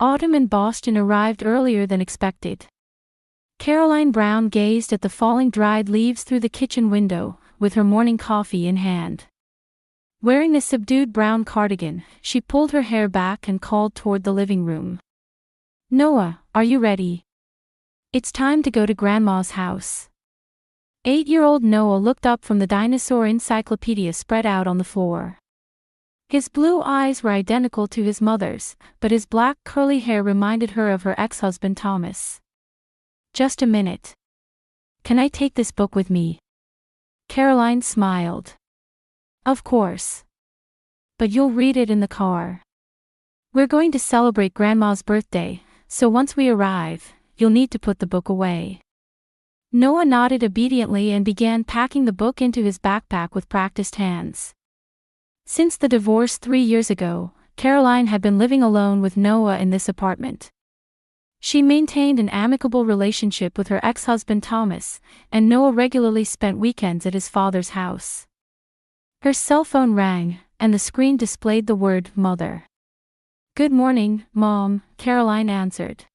Autumn in Boston arrived earlier than expected. Caroline Brown gazed at the falling dried leaves through the kitchen window, with her morning coffee in hand. Wearing a subdued brown cardigan, she pulled her hair back and called toward the living room. "Noah, are you ready? It's time to go to Grandma's house." 8-year-old Noah looked up from the dinosaur encyclopedia spread out on the floor. His blue eyes were identical to his mother's, but his black curly hair reminded her of her ex-husband Thomas. "Just a minute. Can I take this book with me?" Caroline smiled. "Of course. But you'll read it in the car. We're going to celebrate Grandma's birthday, so once we arrive, you'll need to put the book away." Noah nodded obediently and began packing the book into his backpack with practiced hands. Since the divorce 3 years ago, Caroline had been living alone with Noah in this apartment. She maintained an amicable relationship with her ex-husband Thomas, and Noah regularly spent weekends at his father's house. Her cell phone rang, and the screen displayed the word "Mother." "Good morning, Mom," Caroline answered.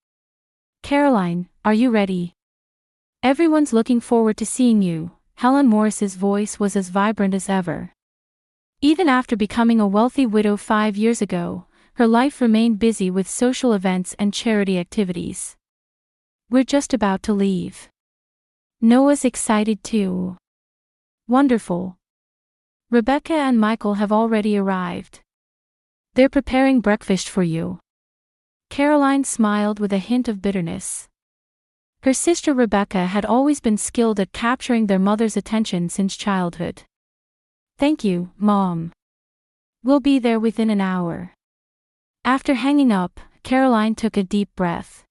"Caroline, are you ready? Everyone's looking forward to seeing you." Helen Morris's voice was as vibrant as ever. Even after becoming a wealthy widow 5 years ago, her life remained busy with social events and charity activities. "We're just about to leave." Noah's excited too. "Wonderful. Rebecca and Michael have already arrived. They're preparing breakfast for you." Caroline smiled with a hint of bitterness. Her sister Rebecca had always been skilled at capturing their mother's attention since childhood. "Thank you, Mom. We'll be there within an hour." After hanging up, Caroline took a deep breath.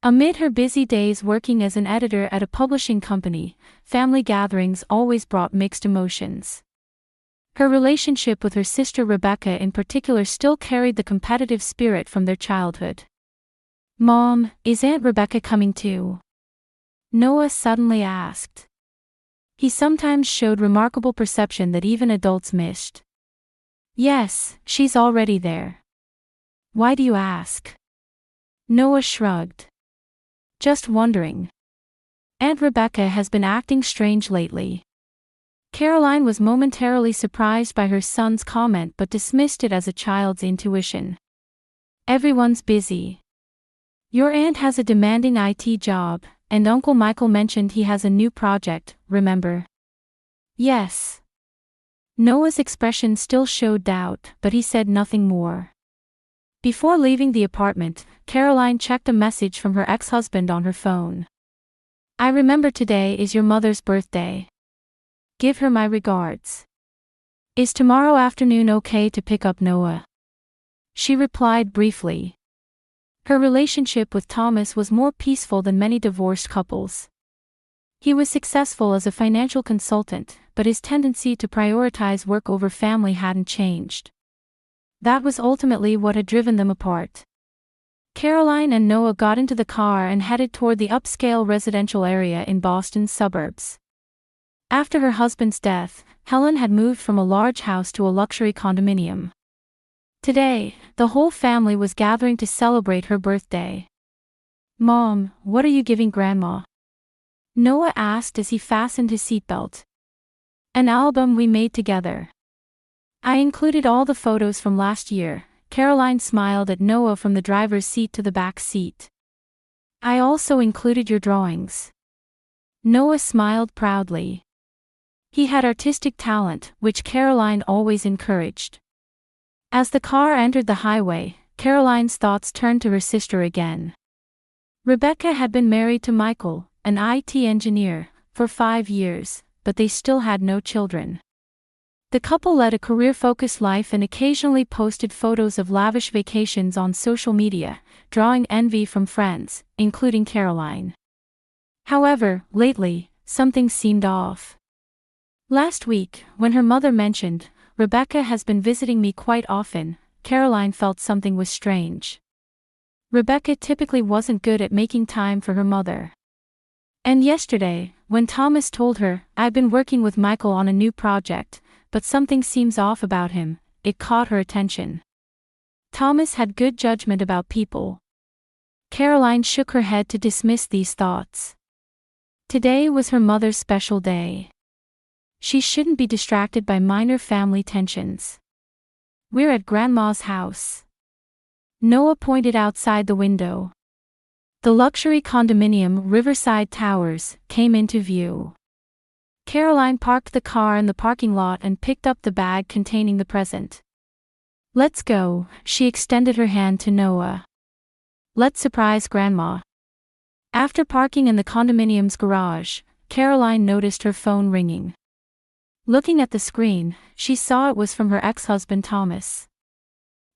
Amid her busy days working as an editor at a publishing company, family gatherings always brought mixed emotions. Her relationship with her sister Rebecca in particular still carried the competitive spirit from their childhood. "Mom, is Aunt Rebecca coming too?" Noah suddenly asked. He sometimes showed remarkable perception that even adults missed. "Yes, she's already there." "Why do you ask?" Noah shrugged. "Just wondering. Aunt Rebecca has been acting strange lately." Caroline was momentarily surprised by her son's comment but dismissed it as a child's intuition. "Everyone's busy. Your aunt has a demanding IT job, and Uncle Michael mentioned he has a new project, remember?" "Yes." Noah's expression still showed doubt, but he said nothing more. Before leaving the apartment, Caroline checked a message from her ex-husband on her phone. "I remember today is your mother's birthday. Give her my regards. Is tomorrow afternoon okay to pick up Noah?" She replied briefly. Her relationship with Thomas was more peaceful than many divorced couples. He was successful as a financial consultant, but his tendency to prioritize work over family hadn't changed. That was ultimately what had driven them apart. Caroline and Noah got into the car and headed toward the upscale residential area in Boston's suburbs. After her husband's death, Helen had moved from a large house to a luxury condominium. Today, the whole family was gathering to celebrate her birthday. "Mom, what are you giving Grandma?" Noah asked as he fastened his seatbelt. "An album we made together. I included all the photos from last year." Caroline smiled at Noah from the driver's seat to the back seat. "I also included your drawings." Noah smiled proudly. He had artistic talent, which Caroline always encouraged. As the car entered the highway, Caroline's thoughts turned to her sister again. Rebecca had been married to Michael, an IT engineer, for 5 years, but they still had no children. The couple led a career-focused life and occasionally posted photos of lavish vacations on social media, drawing envy from friends, including Caroline. However, lately, something seemed off. Last week, when her mother mentioned, "Rebecca has been visiting me quite often," Caroline felt something was strange. Rebecca typically wasn't good at making time for her mother. And yesterday, when Thomas told her, "I've been working with Michael on a new project, but something seems off about him," it caught her attention. Thomas had good judgment about people. Caroline shook her head to dismiss these thoughts. Today was her mother's special day. She shouldn't be distracted by minor family tensions. We're at Grandma's house. Noah pointed outside the window. The luxury condominium Riverside Towers came into view. Caroline parked the car in the parking lot and picked up the bag containing the present. Let's go, she extended her hand to Noah. Let's surprise Grandma. After parking in the condominium's garage, Caroline noticed her phone ringing. Looking at the screen, she saw it was from her ex-husband Thomas.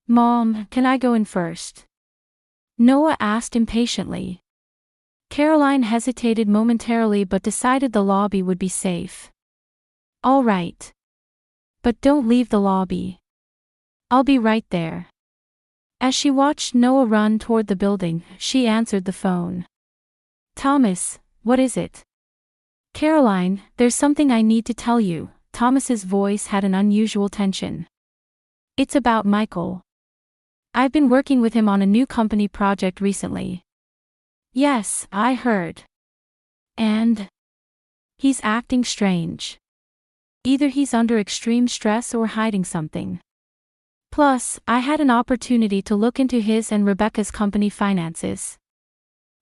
Mom, can I go in first? Noah asked impatiently. Caroline hesitated momentarily but decided the lobby would be safe. All right. But don't leave the lobby. I'll be right there. As she watched Noah run toward the building, she answered the phone. Thomas, what is it? Caroline, there's something I need to tell you. Thomas's voice had an unusual tension. It's about Michael. I've been working with him on a new company project recently. Yes, I heard. And? He's acting strange. Either he's under extreme stress or hiding something. Plus, I had an opportunity to look into his and Rebecca's company finances.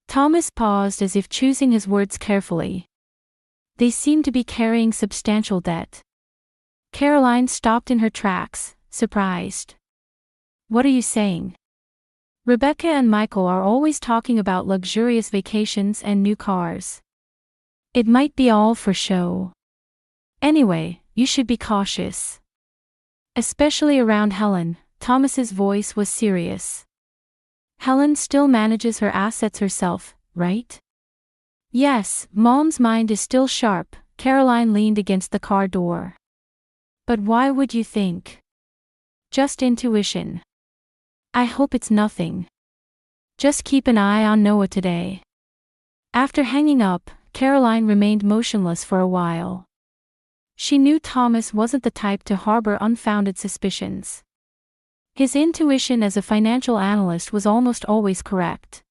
Thomas paused as if choosing his words carefully. They seemed to be carrying substantial debt. Caroline stopped in her tracks, surprised. What are you saying? Rebecca and Michael are always talking about luxurious vacations and new cars. It might be all for show. Anyway, you should be cautious. Especially around Helen. Thomas's voice was serious. Helen still manages her assets herself, right? Yes, Mom's mind is still sharp. Caroline leaned against the car door. But why would you think? Just intuition. I hope it's nothing. Just keep an eye on Noah today. After hanging up, Caroline remained motionless for a while. She knew Thomas wasn't the type to harbor unfounded suspicions. His intuition as a financial analyst was almost always correct.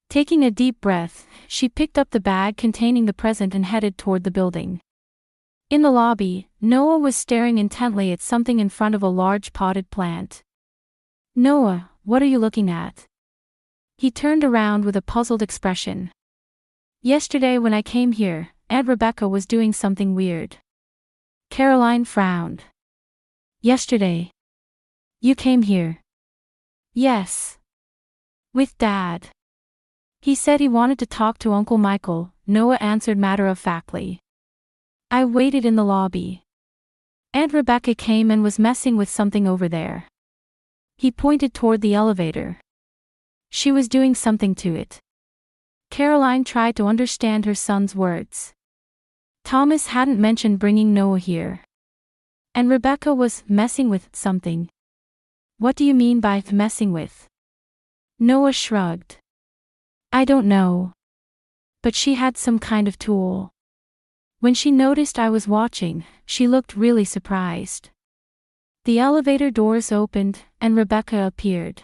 Taking a deep breath, she picked up the bag containing the present and headed toward the building. In the lobby, Noah was staring intently at something in front of a large potted plant. Noah, what are you looking at? He turned around with a puzzled expression. Yesterday when I came here, Aunt Rebecca was doing something weird. Caroline frowned. Yesterday? You came here? Yes. With Dad. He said he wanted to talk to Uncle Michael, Noah answered matter-of-factly. I waited in the lobby. Aunt Rebecca came and was messing with something over there. He pointed toward the elevator. She was doing something to it. Caroline tried to understand her son's words. Thomas hadn't mentioned bringing Noah here. And Rebecca was messing with something. What do you mean by messing with? Noah shrugged. I don't know. But she had some kind of tool. When she noticed I was watching, she looked really surprised. The elevator doors opened, and Rebecca appeared.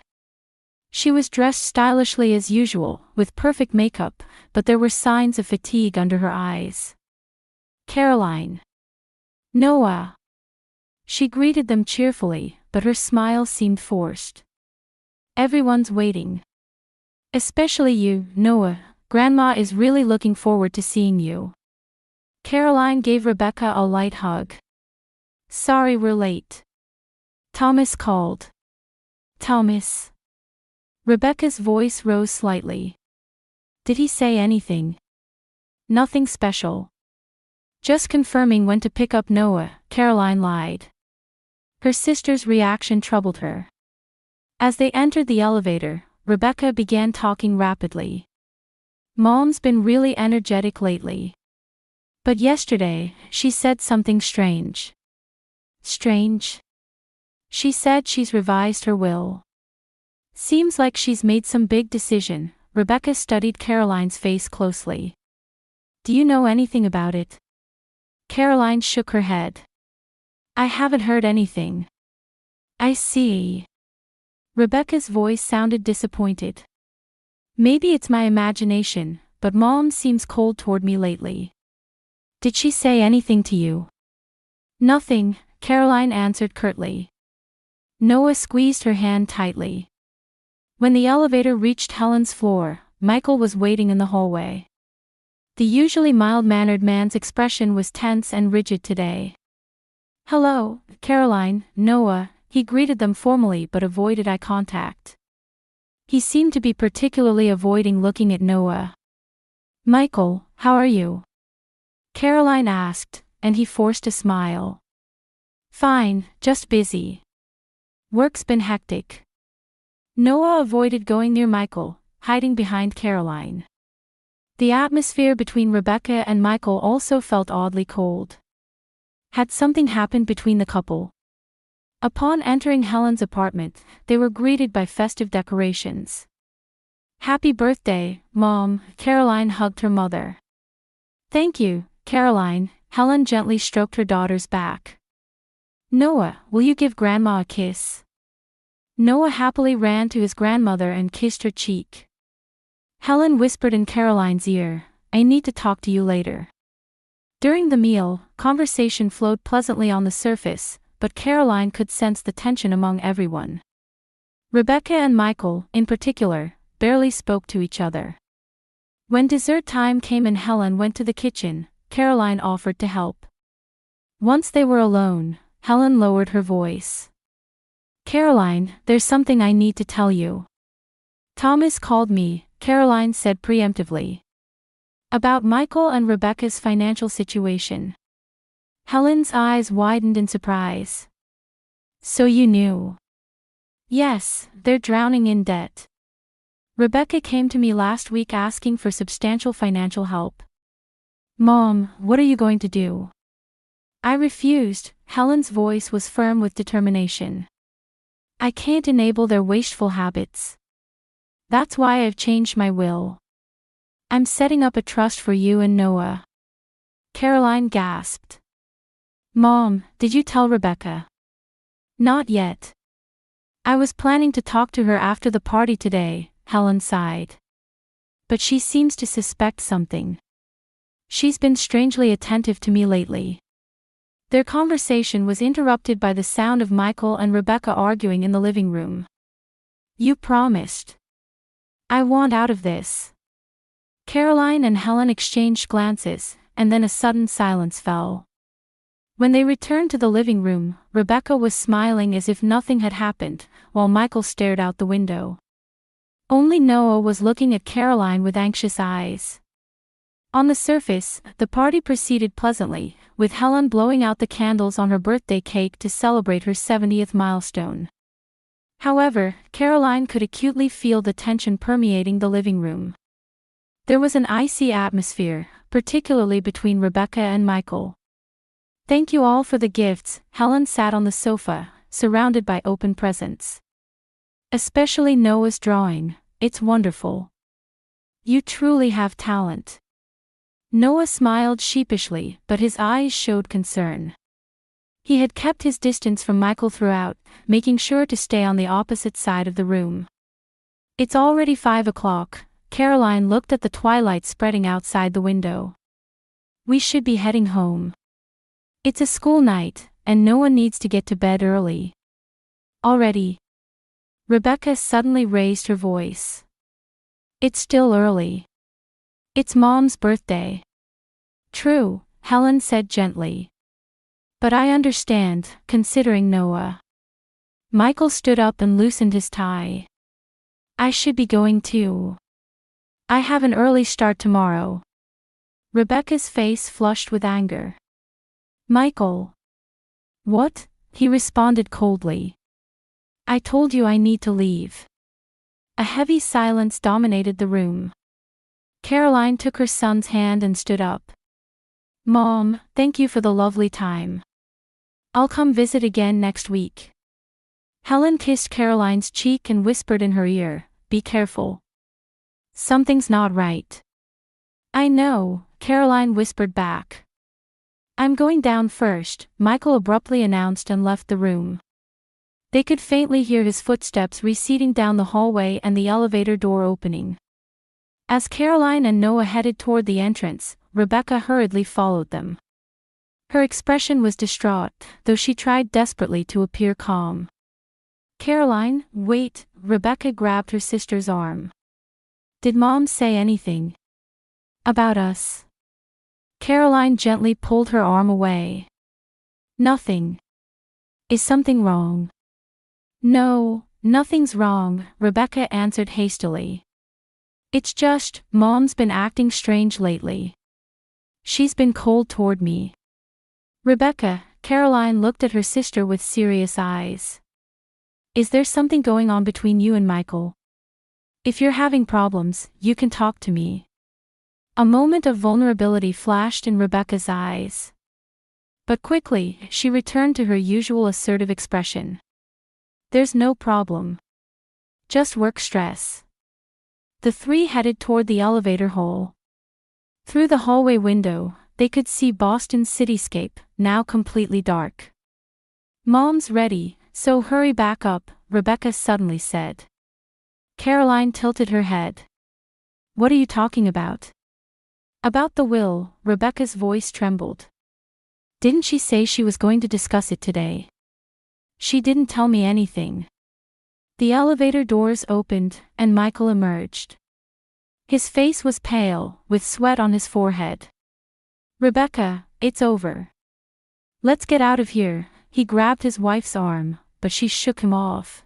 She was dressed stylishly as usual, with perfect makeup, but there were signs of fatigue under her eyes. Caroline. Noah. She greeted them cheerfully, but her smile seemed forced. Everyone's waiting. Especially you, Noah. Grandma is really looking forward to seeing you. Caroline gave Rebecca a light hug. Sorry we're late. Thomas called. Thomas. Rebecca's voice rose slightly. Did he say anything? Nothing special. Just confirming when to pick up Noah, Caroline lied. Her sister's reaction troubled her. As they entered the elevator, Rebecca began talking rapidly. Mom's been really energetic lately. But yesterday, she said something strange. Strange? She said she's revised her will. Seems like she's made some big decision. Rebecca studied Caroline's face closely. Do you know anything about it? Caroline shook her head. I haven't heard anything. I see. Rebecca's voice sounded disappointed. Maybe it's my imagination, but Mom seems cold toward me lately. Did she say anything to you? Nothing, Caroline answered curtly. Noah squeezed her hand tightly. When the elevator reached Helen's floor, Michael was waiting in the hallway. The usually mild-mannered man's expression was tense and rigid today. Hello, Caroline, Noah, he greeted them formally but avoided eye contact. He seemed to be particularly avoiding looking at Noah. Michael, how are you? Caroline asked, and he forced a smile. Fine, just busy. Work's been hectic. Noah avoided going near Michael, hiding behind Caroline. The atmosphere between Rebecca and Michael also felt oddly cold. Had something happened between the couple? Upon entering Helen's apartment, they were greeted by festive decorations. Happy birthday, Mom, Caroline hugged her mother. Thank you, Caroline, Helen gently stroked her daughter's back. Noah, will you give Grandma a kiss? Noah happily ran to his grandmother and kissed her cheek. Helen whispered in Caroline's ear, I need to talk to you later. During the meal, conversation flowed pleasantly on the surface, but Caroline could sense the tension among everyone. Rebecca and Michael, in particular, barely spoke to each other. When dessert time came and Helen went to the kitchen, Caroline offered to help. Once they were alone, Helen lowered her voice. Caroline, there's something I need to tell you. Thomas called me, Caroline said preemptively. About Michael and Rebecca's financial situation. Helen's eyes widened in surprise. So you knew? Yes, they're drowning in debt. Rebecca came to me last week asking for substantial financial help. Mom, what are you going to do? I refused, Helen's voice was firm with determination. I can't enable their wasteful habits. That's why I've changed my will. I'm setting up a trust for you and Noah. Caroline gasped. Mom, did you tell Rebecca? Not yet. I was planning to talk to her after the party today, Helen sighed. But she seems to suspect something. She's been strangely attentive to me lately. Their conversation was interrupted by the sound of Michael and Rebecca arguing in the living room. You promised. I want out of this. Caroline and Helen exchanged glances, and then a sudden silence fell. When they returned to the living room, Rebecca was smiling as if nothing had happened, while Michael stared out the window. Only Noah was looking at Caroline with anxious eyes. On the surface, the party proceeded pleasantly, with Helen blowing out the candles on her birthday cake to celebrate her 70th milestone. However, Caroline could acutely feel the tension permeating the living room. There was an icy atmosphere, particularly between Rebecca and Michael. Thank you all for the gifts, Helen sat on the sofa, surrounded by open presents. Especially Noah's drawing, it's wonderful. You truly have talent. Noah smiled sheepishly, but his eyes showed concern. He had kept his distance from Michael throughout, making sure to stay on the opposite side of the room. It's already 5 o'clock, Caroline looked at the twilight spreading outside the window. We should be heading home. It's a school night, and Noah needs to get to bed early. Already? Rebecca suddenly raised her voice. It's still early. It's Mom's birthday. True, Helen said gently. But I understand, considering Noah. Michael stood up and loosened his tie. I should be going too. I have an early start tomorrow. Rebecca's face flushed with anger. Michael. What? He responded coldly. I told you I need to leave. A heavy silence dominated the room. Caroline took her son's hand and stood up. Mom, thank you for the lovely time. I'll come visit again next week. Helen kissed Caroline's cheek and whispered in her ear, be careful. Something's not right. I know, Caroline whispered back. I'm going down first, Michael abruptly announced and left the room. They could faintly hear his footsteps receding down the hallway and the elevator door opening. As Caroline and Noah headed toward the entrance, Rebecca hurriedly followed them. Her expression was distraught, though she tried desperately to appear calm. "Caroline, wait," Rebecca grabbed her sister's arm. "Did Mom say anything about us?" Caroline gently pulled her arm away. "Nothing. Is something wrong?" "No, nothing's wrong," Rebecca answered hastily. "It's just, Mom's been acting strange lately. She's been cold toward me." "Rebecca," Caroline looked at her sister with serious eyes. "Is there something going on between you and Michael? If you're having problems, you can talk to me." A moment of vulnerability flashed in Rebecca's eyes. But quickly, she returned to her usual assertive expression. "There's no problem. Just work stress." The three headed toward the elevator hole. Through the hallway window, they could see Boston's cityscape, now completely dark. "Mom's ready, so hurry back up," Rebecca suddenly said. Caroline tilted her head. "What are you talking about?" "About the will," Rebecca's voice trembled. "Didn't she say she was going to discuss it today?" "She didn't tell me anything." The elevator doors opened, and Michael emerged. His face was pale, with sweat on his forehead. "Rebecca, it's over. Let's get out of here." He grabbed his wife's arm, but she shook him off.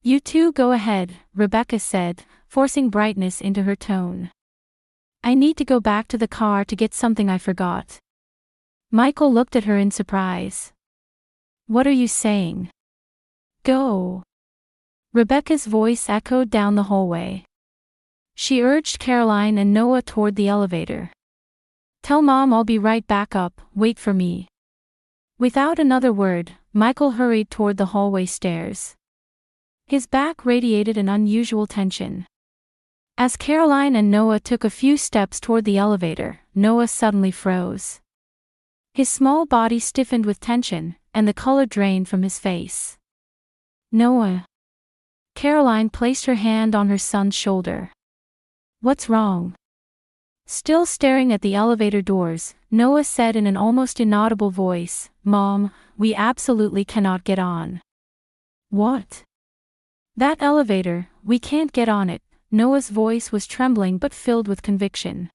"You two go ahead," Rebecca said, forcing brightness into her tone. "I need to go back to the car to get something I forgot." Michael looked at her in surprise. "What are you saying?" "Go." Rebecca's voice echoed down the hallway. She urged Caroline and Noah toward the elevator. "Tell Mom I'll be right back up, wait for me." Without another word, Michael hurried toward the hallway stairs. His back radiated an unusual tension. As Caroline and Noah took a few steps toward the elevator, Noah suddenly froze. His small body stiffened with tension, and the color drained from his face. "Noah." Caroline placed her hand on her son's shoulder. "What's wrong?" Still staring at the elevator doors, Noah said in an almost inaudible voice, "Mom, we absolutely cannot get on." "What?" "That elevator, we can't get on it." Noah's voice was trembling but filled with conviction.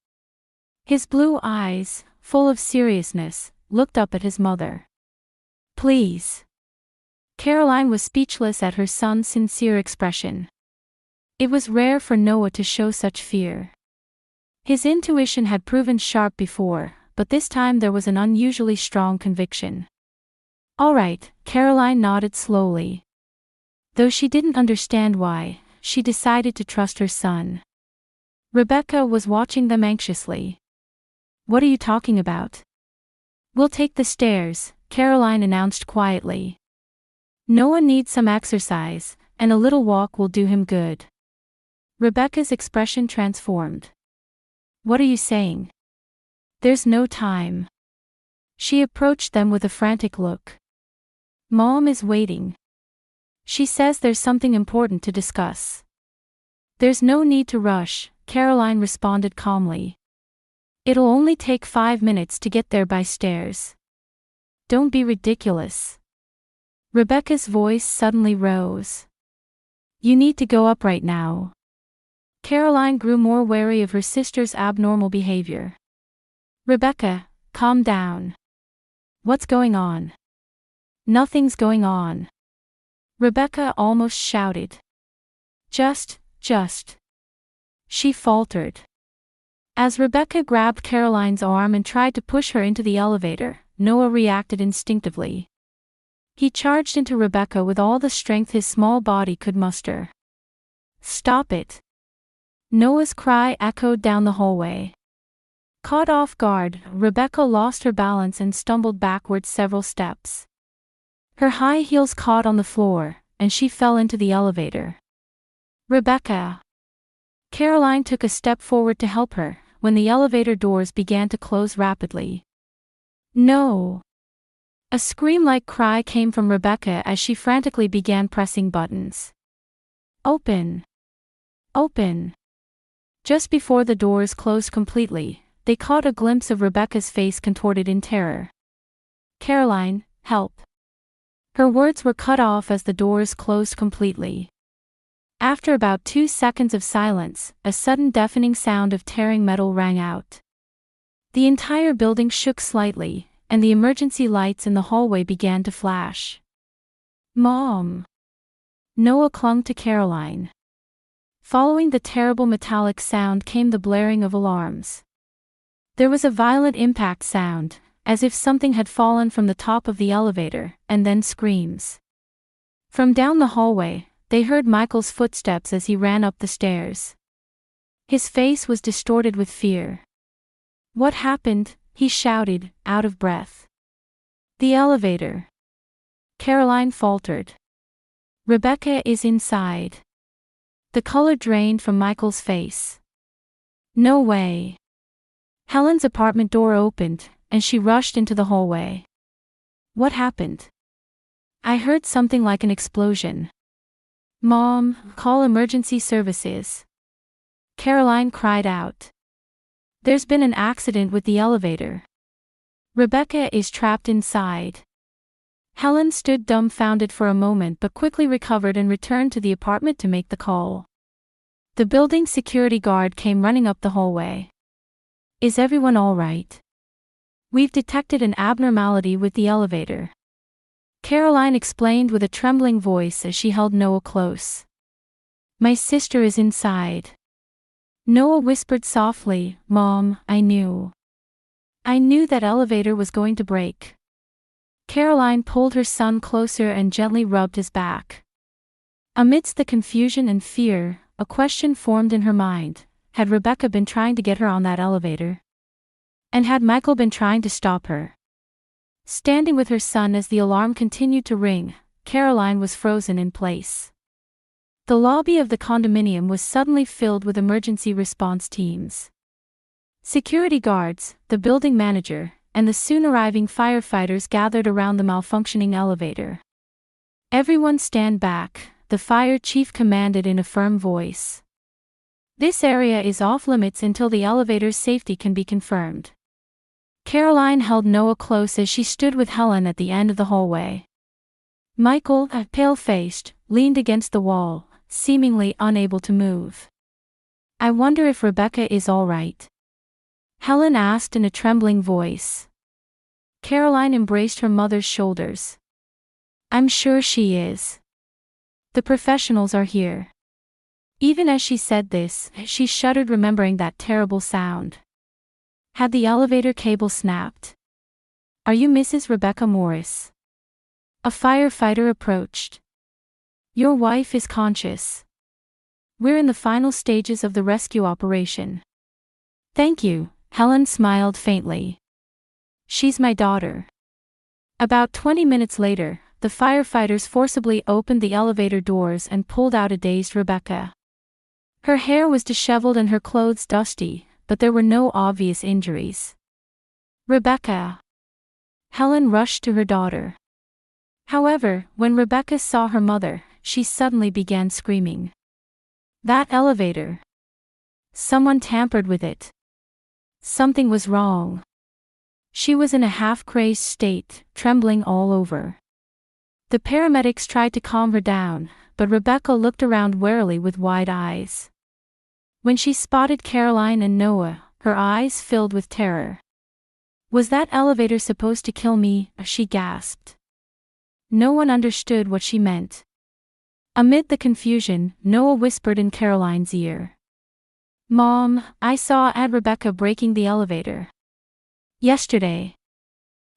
His blue eyes, full of seriousness, looked up at his mother. "Please." Caroline was speechless at her son's sincere expression. It was rare for Noah to show such fear. His intuition had proven sharp before, but this time there was an unusually strong conviction. "All right," Caroline nodded slowly. Though she didn't understand why, she decided to trust her son. Rebecca was watching them anxiously. "What are you talking about?" "We'll take the stairs," Caroline announced quietly. "Noah needs some exercise, and a little walk will do him good." Rebecca's expression transformed. "What are you saying?" "There's no time." She approached them with a frantic look. "Mom is waiting. She says there's something important to discuss." "There's no need to rush," Caroline responded calmly. "It'll only take 5 minutes to get there by stairs." "Don't be ridiculous." Rebecca's voice suddenly rose. "You need to go up right now." Caroline grew more wary of her sister's abnormal behavior. "Rebecca, calm down. What's going on?" "Nothing's going on." Rebecca almost shouted. Just. She faltered. As Rebecca grabbed Caroline's arm and tried to push her into the elevator, Noah reacted instinctively. He charged into Rebecca with all the strength his small body could muster. "Stop it!" Noah's cry echoed down the hallway. Caught off guard, Rebecca lost her balance and stumbled backward several steps. Her high heels caught on the floor, and she fell into the elevator. "Rebecca!" Caroline took a step forward to help her, when the elevator doors began to close rapidly. "No!" A scream-like cry came from Rebecca as she frantically began pressing buttons. Open! Open! Just before the doors closed completely, they caught a glimpse of Rebecca's face contorted in terror. Caroline, help! Her words were cut off as the doors closed completely. After about 2 seconds of silence, a sudden deafening sound of tearing metal rang out. The entire building shook slightly, and the emergency lights in the hallway began to flash. Mom! Noah clung to Caroline. Following the terrible metallic sound came the blaring of alarms. There was a violent impact sound, as if something had fallen from the top of the elevator, and then screams. From down the hallway, they heard Michael's footsteps as he ran up the stairs. His face was distorted with fear. What happened? He shouted, out of breath. The elevator. Caroline faltered. Rebecca is inside. The color drained from Michael's face. No way. Helen's apartment door opened, and she rushed into the hallway. What happened? I heard something like an explosion. Mom, call emergency services. Caroline cried out. There's been an accident with the elevator. Rebecca is trapped inside. Helen stood dumbfounded for a moment but quickly recovered and returned to the apartment to make the call. The building security guard came running up the hallway. Is everyone all right? We've detected an abnormality with the elevator. Caroline explained with a trembling voice as she held Noah close. My sister is inside. Noah whispered softly, Mom, I knew. I knew that elevator was going to break. Caroline pulled her son closer and gently rubbed his back. Amidst the confusion and fear, a question formed in her mind. Had Rebecca been trying to get her on that elevator? And had Michael been trying to stop her? Standing with her son as the alarm continued to ring, Caroline was frozen in place. The lobby of the condominium was suddenly filled with emergency response teams. Security guards, the building manager, and the soon-arriving firefighters gathered around the malfunctioning elevator. Everyone stand back, the fire chief commanded in a firm voice. This area is off-limits until the elevator's safety can be confirmed. Caroline held Noah close as she stood with Helen at the end of the hallway. Michael, pale-faced, leaned against the wall, seemingly unable to move. I wonder if Rebecca is all right. Helen asked in a trembling voice. Caroline embraced her mother's shoulders. I'm sure she is. The professionals are here. Even as she said this, she shuddered remembering that terrible sound. Had the elevator cable snapped? Are you Mrs. Rebecca Morris? A firefighter approached. Your wife is conscious. We're in the final stages of the rescue operation. Thank you, Helen smiled faintly. She's my daughter. About 20 minutes later, the firefighters forcibly opened the elevator doors and pulled out a dazed Rebecca. Her hair was disheveled and her clothes dusty, but there were no obvious injuries. Rebecca. Helen rushed to her daughter. However, when Rebecca saw her mother, she suddenly began screaming. That elevator. Someone tampered with it. Something was wrong. She was in a half-crazed state, trembling all over. The paramedics tried to calm her down, but Rebecca looked around warily with wide eyes. When she spotted Caroline and Noah, her eyes filled with terror. Was that elevator supposed to kill me? She gasped. No one understood what she meant. Amid the confusion, Noah whispered in Caroline's ear. Mom, I saw Rebecca breaking the elevator. Yesterday.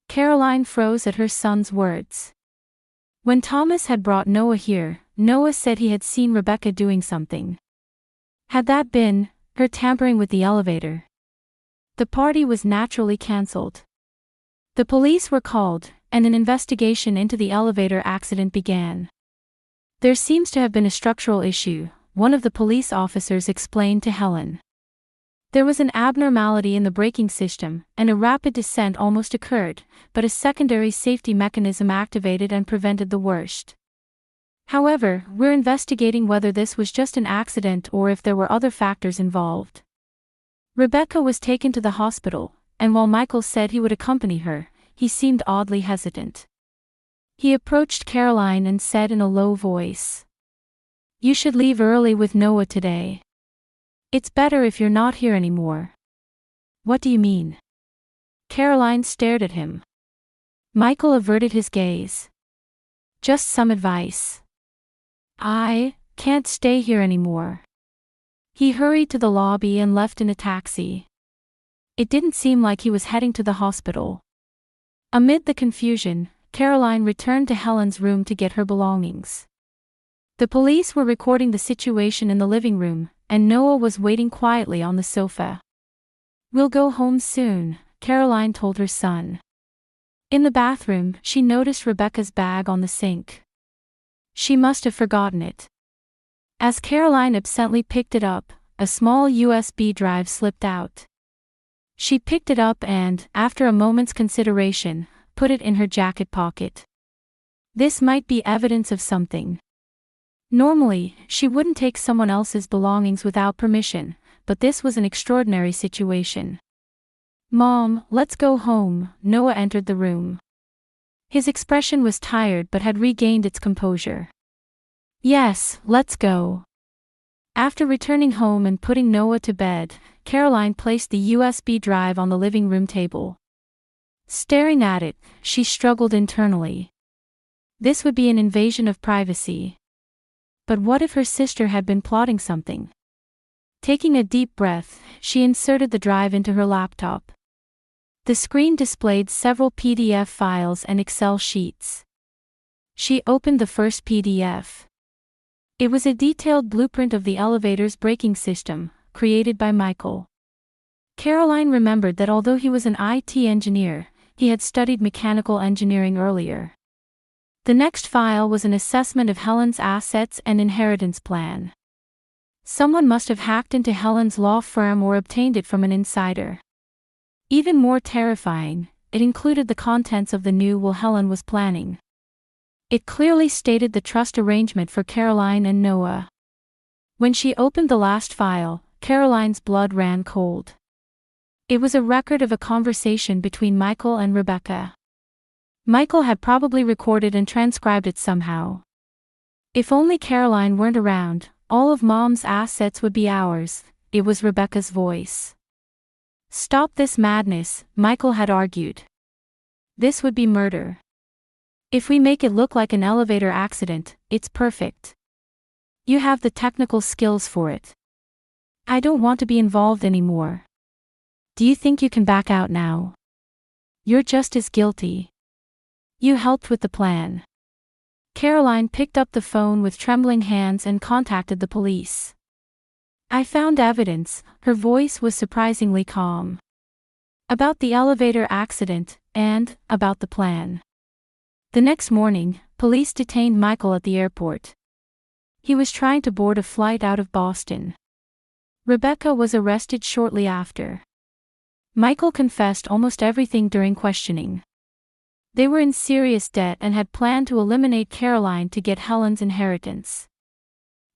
Caroline froze at her son's words. When Thomas had brought Noah here, Noah said he had seen Rebecca doing something. Had that been her tampering with the elevator? The party was naturally cancelled. The police were called, and an investigation into the elevator accident began. There seems to have been a structural issue, one of the police officers explained to Helen. There was an abnormality in the braking system, and a rapid descent almost occurred, but a secondary safety mechanism activated and prevented the worst. However, we're investigating whether this was just an accident or if there were other factors involved. Rebecca was taken to the hospital, and while Michael said he would accompany her, he seemed oddly hesitant. He approached Caroline and said in a low voice, "You should leave early with Noah today. It's better if you're not here anymore." "What do you mean?" Caroline stared at him. Michael averted his gaze. "Just some advice. I can't stay here anymore." He hurried to the lobby and left in a taxi. It didn't seem like he was heading to the hospital. Amid the confusion, Caroline returned to Helen's room to get her belongings. The police were recording the situation in the living room, and Noah was waiting quietly on the sofa. "We'll go home soon," Caroline told her son. In the bathroom, she noticed Rebecca's bag on the sink. She must have forgotten it. As Caroline absently picked it up, a small USB drive slipped out. She picked it up and, after a moment's consideration, put it in her jacket pocket. This might be evidence of something. Normally, she wouldn't take someone else's belongings without permission, but this was an extraordinary situation. "Mom, let's go home," Noah entered the room. His expression was tired but had regained its composure. "Yes, let's go." After returning home and putting Noah to bed, Caroline placed the USB drive on the living room table. Staring at it, she struggled internally. This would be an invasion of privacy. But what if her sister had been plotting something? Taking a deep breath, she inserted the drive into her laptop. The screen displayed several PDF files and Excel sheets. She opened the first PDF. It was a detailed blueprint of the elevator's braking system, created by Michael. Caroline remembered that although he was an IT engineer, he had studied mechanical engineering earlier. The next file was an assessment of Helen's assets and inheritance plan. Someone must have hacked into Helen's law firm or obtained it from an insider. Even more terrifying, it included the contents of the new will Helen was planning. It clearly stated the trust arrangement for Caroline and Noah. When she opened the last file, Caroline's blood ran cold. It was a record of a conversation between Michael and Rebecca. Michael had probably recorded and transcribed it somehow. If only Caroline weren't around, all of Mom's assets would be ours. It was Rebecca's voice. "Stop this madness," Michael had argued. "This would be murder. If we make it look like an elevator accident, it's perfect. You have the technical skills for it. I don't want to be involved anymore. Do you think you can back out now? You're just as guilty. You helped with the plan." Caroline picked up the phone with trembling hands and contacted the police. "I found evidence," her voice was surprisingly calm. "About the elevator accident, and about the plan." The next morning, police detained Michael at the airport. He was trying to board a flight out of Boston. Rebecca was arrested shortly after. Michael confessed almost everything during questioning. They were in serious debt and had planned to eliminate Caroline to get Helen's inheritance.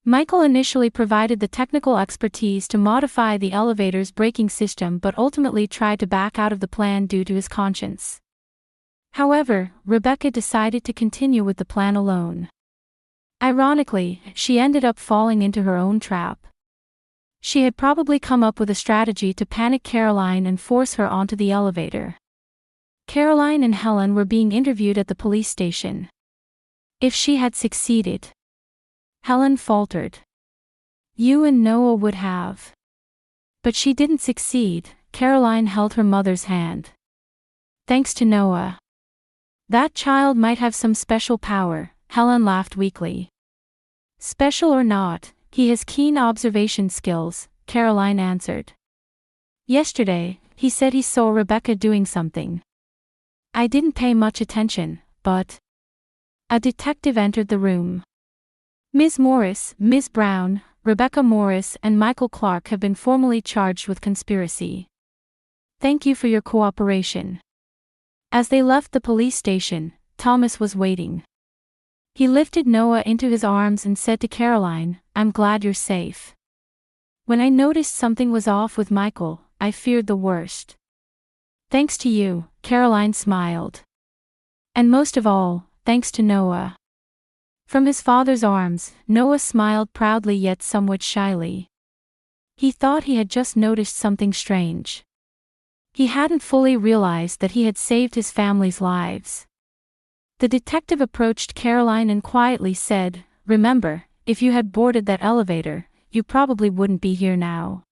Michael initially provided the technical expertise to modify the elevator's braking system but ultimately tried to back out of the plan due to his conscience. However, Rebecca decided to continue with the plan alone. Ironically, she ended up falling into her own trap. She had probably come up with a strategy to panic Caroline and force her onto the elevator. Caroline and Helen were being interviewed at the police station. If she had succeeded, Helen faltered, "You and Noah would have." But she didn't succeed. Caroline held her mother's hand. "Thanks to Noah. That child might have some special power," Helen laughed weakly. "Special or not, he has keen observation skills," Caroline answered. "Yesterday, he said he saw Rebecca doing something. I didn't pay much attention, but..." A detective entered the room. "Ms. Morris, Ms. Brown, Rebecca Morris and Michael Clark have been formally charged with conspiracy. Thank you for your cooperation. As they left the police station, Thomas was waiting. He lifted Noah into his arms and said to Caroline, "I'm glad you're safe. When I noticed something was off with Michael, I feared the worst." "Thanks to you," Caroline smiled. "And most of all, thanks to Noah." From his father's arms, Noah smiled proudly yet somewhat shyly. He thought he had just noticed something strange. He hadn't fully realized that he had saved his family's lives. The detective approached Caroline and quietly said, "Remember, if you had boarded that elevator, you probably wouldn't be here now.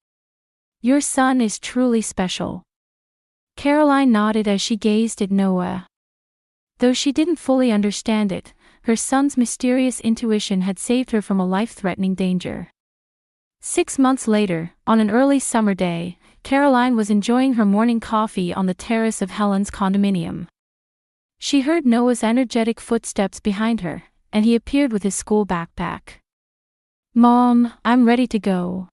Your son is truly special." Caroline nodded as she gazed at Noah. Though she didn't fully understand it, her son's mysterious intuition had saved her from a life-threatening danger. 6 months later, on an early summer day, Caroline was enjoying her morning coffee on the terrace of Helen's condominium. She heard Noah's energetic footsteps behind her, and he appeared with his school backpack. "Mom, I'm ready to go."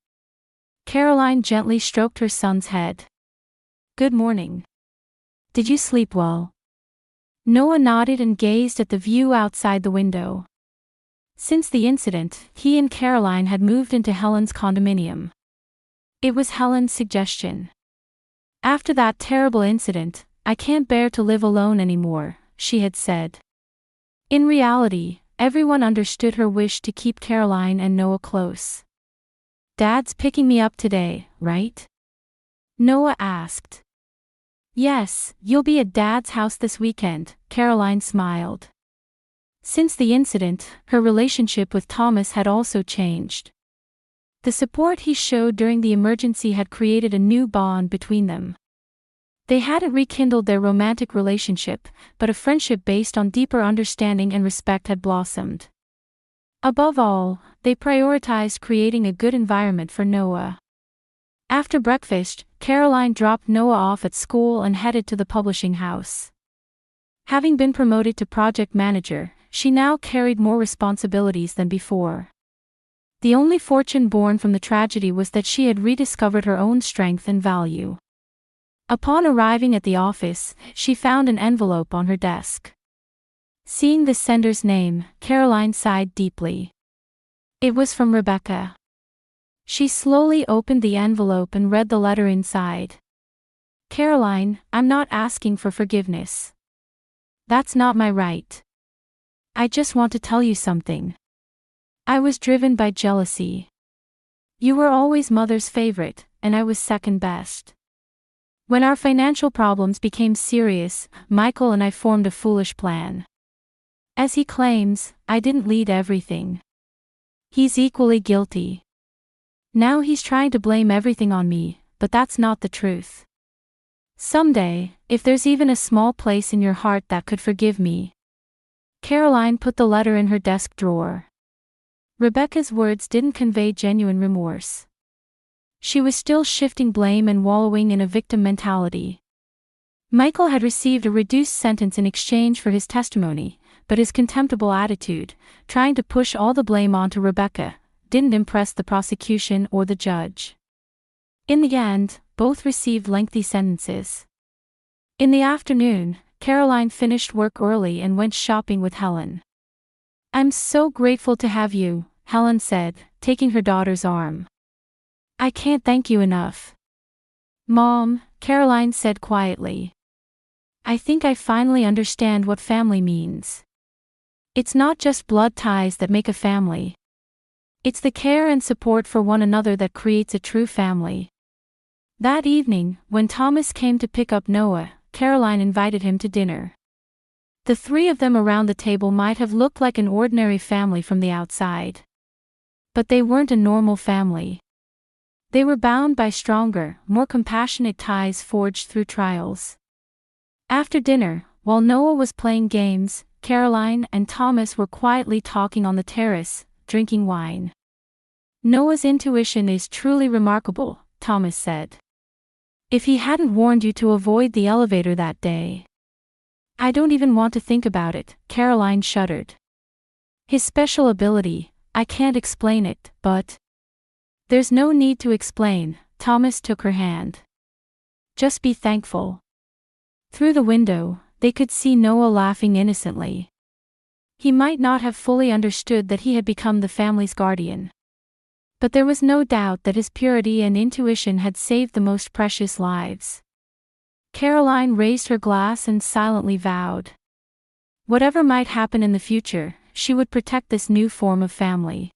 Caroline gently stroked her son's head. "Good morning. Did you sleep well?" Noah nodded and gazed at the view outside the window. Since the incident, he and Caroline had moved into Helen's condominium. It was Helen's suggestion. "After that terrible incident, I can't bear to live alone anymore," she had said. In reality, everyone understood her wish to keep Caroline and Noah close. "Dad's picking me up today, right?" Noah asked. "Yes, you'll be at Dad's house this weekend," Caroline smiled. Since the incident, her relationship with Thomas had also changed. The support he showed during the emergency had created a new bond between them. They hadn't rekindled their romantic relationship, but a friendship based on deeper understanding and respect had blossomed. Above all, they prioritized creating a good environment for Noah. After breakfast, Caroline dropped Noah off at school and headed to the publishing house. Having been promoted to project manager, she now carried more responsibilities than before. The only fortune born from the tragedy was that she had rediscovered her own strength and value. Upon arriving at the office, she found an envelope on her desk. Seeing the sender's name, Caroline sighed deeply. It was from Rebecca. She slowly opened the envelope and read the letter inside. "Caroline, I'm not asking for forgiveness. That's not my right. I just want to tell you something. I was driven by jealousy. You were always Mother's favorite, and I was second best. When our financial problems became serious, Michael and I formed a foolish plan. As he claims, I didn't lead everything. He's equally guilty. Now he's trying to blame everything on me, but that's not the truth. Someday, if there's even a small place in your heart that could forgive me." Caroline put the letter in her desk drawer. Rebecca's words didn't convey genuine remorse. She was still shifting blame and wallowing in a victim mentality. Michael had received a reduced sentence in exchange for his testimony, but his contemptible attitude, trying to push all the blame onto Rebecca, didn't impress the prosecution or the judge. In the end, both received lengthy sentences. In the afternoon, Caroline finished work early and went shopping with Helen. "I'm so grateful to have you," Helen said, taking her daughter's arm. "I can't thank you enough." "Mom," Caroline said quietly. "I think I finally understand what family means. It's not just blood ties that make a family. It's the care and support for one another that creates a true family." That evening, when Thomas came to pick up Noah, Caroline invited him to dinner. The three of them around the table might have looked like an ordinary family from the outside. But they weren't a normal family. They were bound by stronger, more compassionate ties forged through trials. After dinner, while Noah was playing games, Caroline and Thomas were quietly talking on the terrace, drinking wine. "Noah's intuition is truly remarkable," Thomas said. "If he hadn't warned you to avoid the elevator that day." "I don't even want to think about it," Caroline shuddered. "His special ability, I can't explain it, but There's no need to explain, Thomas took her hand. Just be thankful. Through the window, they could see Noah laughing innocently. He might not have fully understood that he had become the family's guardian. But there was no doubt that his purity and intuition had saved the most precious lives. Caroline raised her glass and silently vowed. Whatever might happen in the future, she would protect this new form of family.